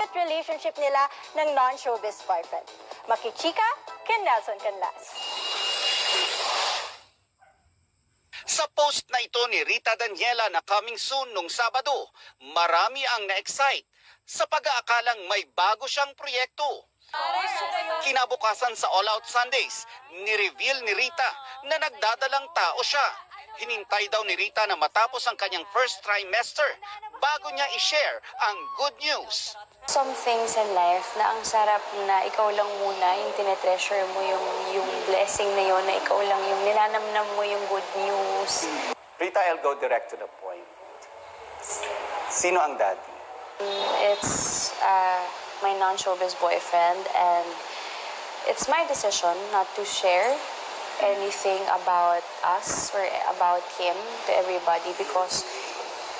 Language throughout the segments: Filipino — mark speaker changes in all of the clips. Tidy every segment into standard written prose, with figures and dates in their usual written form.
Speaker 1: private relationship nila ng non-showbiz boyfriend. Makichika, kay Nelson Canlas.
Speaker 2: Sa post na ito ni Rita Daniela na coming soon nung Sabado, marami ang na-excite sa pag-aakalang may bago siyang proyekto. Kinabukasan sa All Out Sundays, ni-reveal ni Rita na nagdadalang tao siya. Hinintay daw ni Rita na matapos ang kanyang first trimester bago niya i-share ang good news.
Speaker 3: Some things in life na ang sarap na ikaw lang muna yung tinetreasure mo yung blessing na yon, na ikaw lang yung nilanamnam mo yung good news.
Speaker 4: Rita, I'll go direct to the point. Sino ang daddy?
Speaker 3: It's my non-showbiz boyfriend, and it's my decision not to share anything about us or about him to everybody because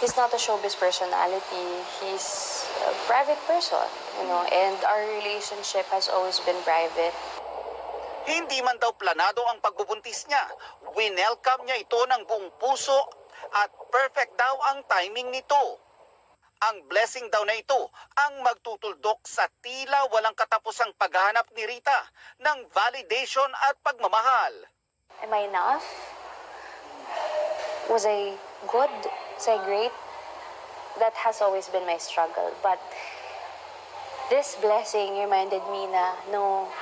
Speaker 3: he's not a showbiz personality. He's a private person, and our relationship has always been private.
Speaker 2: Hindi man daw planado ang pagbubuntis niya. Winelcome niya ito ng buong puso at perfect daw ang timing nito. Ang blessing daw na ito ang magtutuldok sa tila walang katapusang paghahanap ni Rita ng validation at pagmamahal.
Speaker 3: Am I enough? Was I good? Was I great? That has always been my struggle. But this blessing reminded me na, no,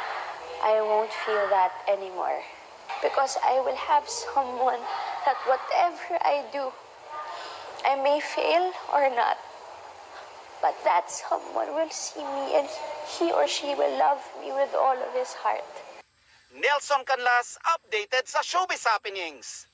Speaker 3: I won't feel that anymore. Because I will have someone that whatever I do, I may fail or not, but that someone will see me and he or she will love me with all of his heart.
Speaker 2: Nelson Canlas, updated sa Showbiz Happenings.